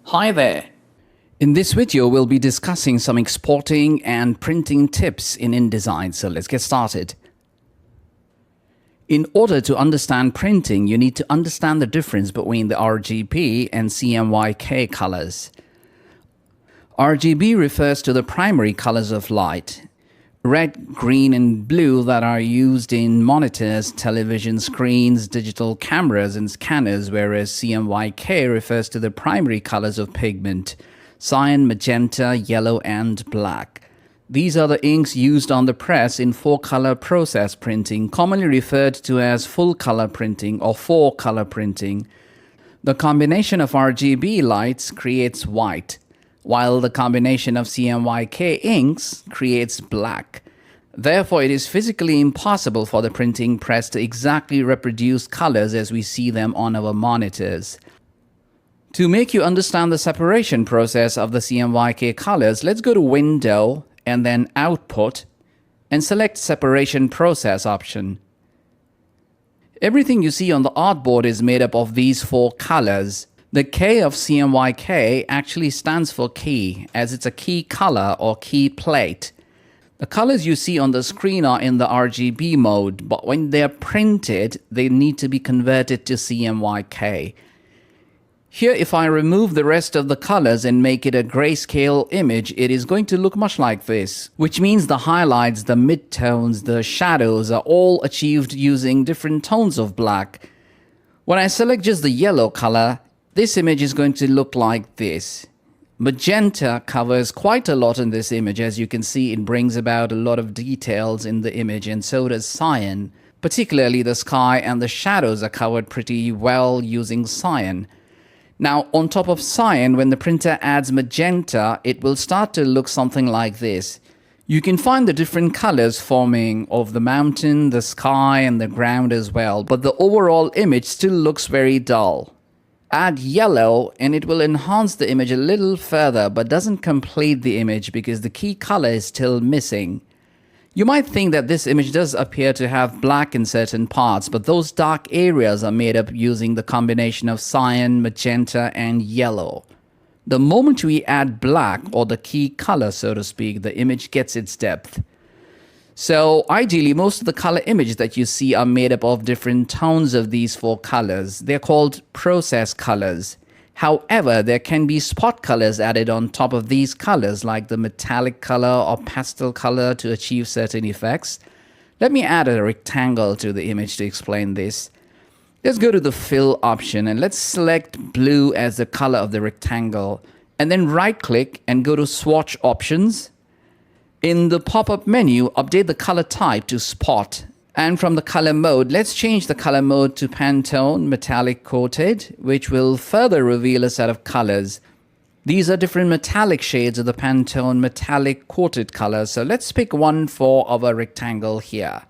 Hi there! In this video, we'll be discussing some exporting and printing tips in InDesign, so let's get started. In order to understand printing, you need to understand the difference between the RGB and CMYK colors. RGB refers to the primary colors of light, red, green, and blue that are used in monitors, television screens, digital cameras, and scanners, whereas CMYK refers to the primary colors of pigment, cyan, magenta, yellow, and black. These are the inks used on the press in 4-color process printing, commonly referred to as full-color printing or 4-color printing. The combination of RGB lights creates white, while the combination of CMYK inks creates black. Therefore, it is physically impossible for the printing press to exactly reproduce colors as we see them on our monitors. To make you understand the separation process of the CMYK colors, let's go to Window and then Output and select Separation Process option. Everything you see on the artboard is made up of these 4 colors. The K of CMYK actually stands for key, as it's a key color or key plate. The colors you see on the screen are in the RGB mode, but when they're printed, they need to be converted to CMYK. Here, if I remove the rest of the colors and make it a grayscale image, it is going to look much like this, which means the highlights, the midtones, the shadows are all achieved using different tones of black. When I select just the yellow color, this image is going to look like this. Magenta covers quite a lot in this image. As you can see, it brings about a lot of details in the image, and so does cyan. Particularly the sky and the shadows are covered pretty well using cyan. Now, on top of cyan, when the printer adds magenta, it will start to look something like this. You can find the different colors forming of the mountain, the sky, and the ground as well, but the overall image still looks very dull. Add yellow and it will enhance the image a little further, but doesn't complete the image because the key color is still missing. You might think that this image does appear to have black in certain parts, but those dark areas are made up using the combination of cyan, magenta, and yellow. The moment we add black, or the key color so to speak, the image gets its depth. So ideally, most of the color images that you see are made up of different tones of these 4 colors. They're called process colors. However, there can be spot colors added on top of these colors, like the metallic color or pastel color, to achieve certain effects. Let me add a rectangle to the image to explain this. Let's go to the Fill option and let's select blue as the color of the rectangle, and then right-click and go to Swatch Options. In the pop-up menu, update the color type to Spot. And from the color mode, let's change the color mode to Pantone Metallic Coated, which will further reveal a set of colors. These are different metallic shades of the Pantone Metallic Coated color, so let's pick one for our rectangle here.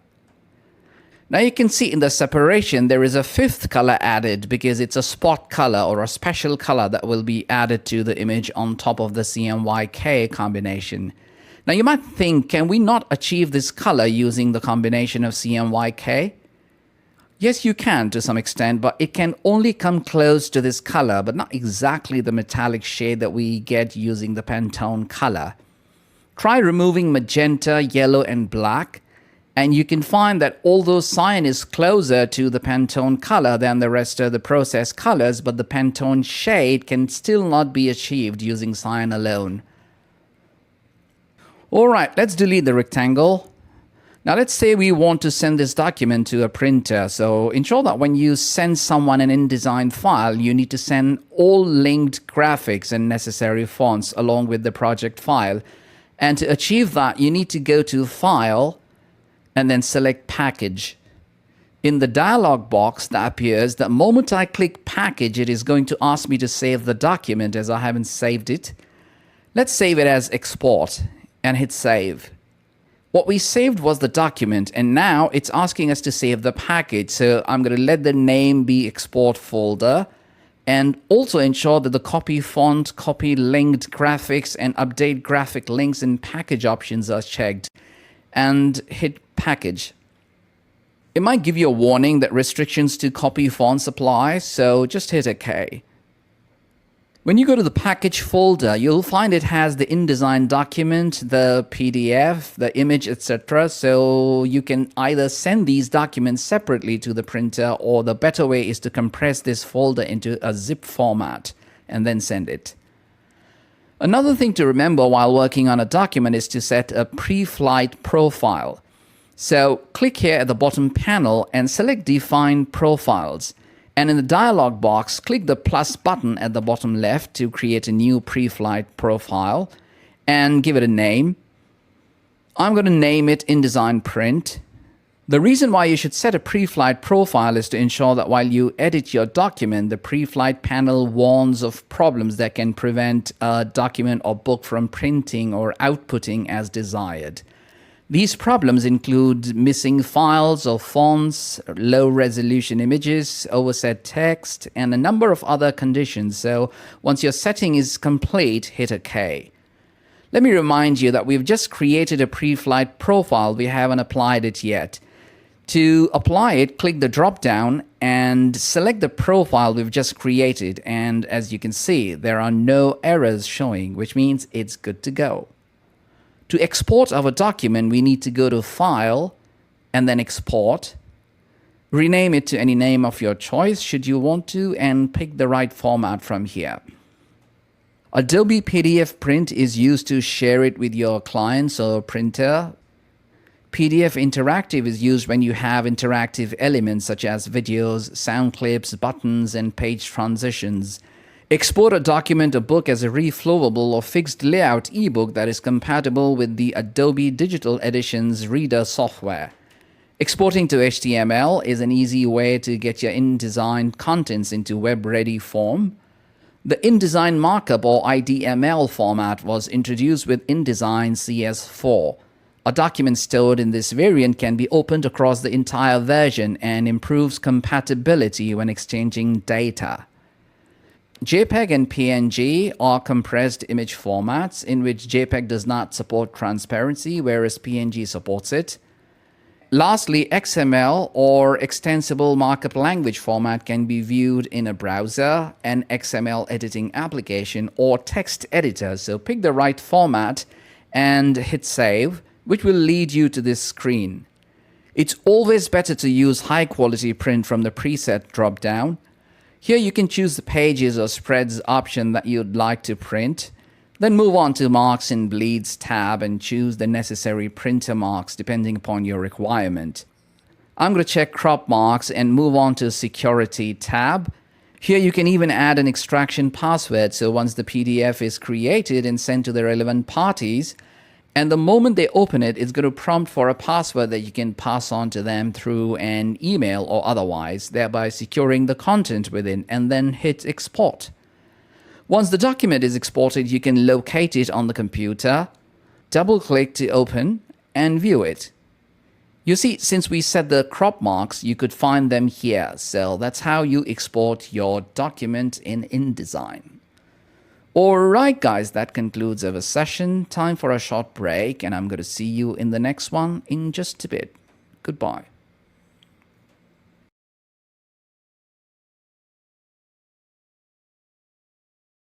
Now you can see in the separation there is a 5th color added because it's a spot color or a special color that will be added to the image on top of the CMYK combination. Now you might think, can we not achieve this color using the combination of CMYK? Yes, you can to some extent, but it can only come close to this color, but not exactly the metallic shade that we get using the Pantone color. Try removing magenta, yellow, and black, and you can find that although cyan is closer to the Pantone color than the rest of the process colors, but the Pantone shade can still not be achieved using cyan alone. Alright, let's delete the rectangle. Now let's say we want to send this document to a printer. So ensure that when you send someone an InDesign file, you need to send all linked graphics and necessary fonts along with the project file. And to achieve that, you need to go to File and then select Package. In the dialog box that appears, the moment I click Package, it is going to ask me to save the document as I haven't saved it. Let's save it as Export and hit Save. What we saved was the document, and now it's asking us to save the package. So I'm going to let the name be Export Folder, and also ensure that the Copy Font, Copy Linked Graphics, and Update Graphic Links and Package options are checked, and hit Package. It might give you a warning that restrictions to copy fonts apply, so just hit OK. When you go to the package folder, you'll find it has the InDesign document, the PDF, the image, etc. So you can either send these documents separately to the printer, or the better way is to compress this folder into a zip format and then send it. Another thing to remember while working on a document is to set a pre-flight profile. So click here at the bottom panel and select Define Profiles. And in the dialog box, click the plus button at the bottom left to create a new pre-flight profile and give it a name. I'm going to name it InDesign Print. The reason why you should set a pre-flight profile is to ensure that while you edit your document, the pre-flight panel warns of problems that can prevent a document or book from printing or outputting as desired. These problems include missing files or fonts, low-resolution images, overset text, and a number of other conditions. So once your setting is complete, hit OK. Let me remind you that we've just created a pre-flight profile. We haven't applied it yet. To apply it, click the drop-down and select the profile we've just created. And as you can see, there are no errors showing, which means it's good to go. To export our document, we need to go to File and then Export. Rename it to any name of your choice should you want to, and pick the right format from here. Adobe PDF Print is used to share it with your clients or printer. PDF Interactive is used when you have interactive elements such as videos, sound clips, buttons, and page transitions. Export a document or book as a reflowable or fixed layout ebook that is compatible with the Adobe Digital Edition's Reader software. Exporting to HTML is an easy way to get your InDesign contents into web-ready form. The InDesign markup or IDML format was introduced with InDesign CS4. A document stored in this variant can be opened across the entire version and improves compatibility when exchanging data. JPEG and PNG are compressed image formats in which JPEG does not support transparency, whereas PNG supports it. Lastly, XML or Extensible Markup Language format can be viewed in a browser, an XML editing application, or text editor. So pick the right format and hit Save, which will lead you to this screen. It's always better to use high-quality print from the preset drop-down. Here you can choose the pages or spreads option that you'd like to print. Then move on to Marks and Bleeds tab and choose the necessary printer marks depending upon your requirement. I'm going to check crop marks and move on to Security tab. Here you can even add an extraction password, so once the PDF is created and sent to the relevant parties, and the moment they open it, it's going to prompt for a password that you can pass on to them through an email or otherwise, thereby securing the content within, and then hit Export. Once the document is exported, you can locate it on the computer, double-click to open, and view it. You see, since we set the crop marks, you could find them here. So that's how you export your document in InDesign. Alright guys, that concludes our session. Time for a short break, and I'm going to see you in the next one in just a bit. Goodbye.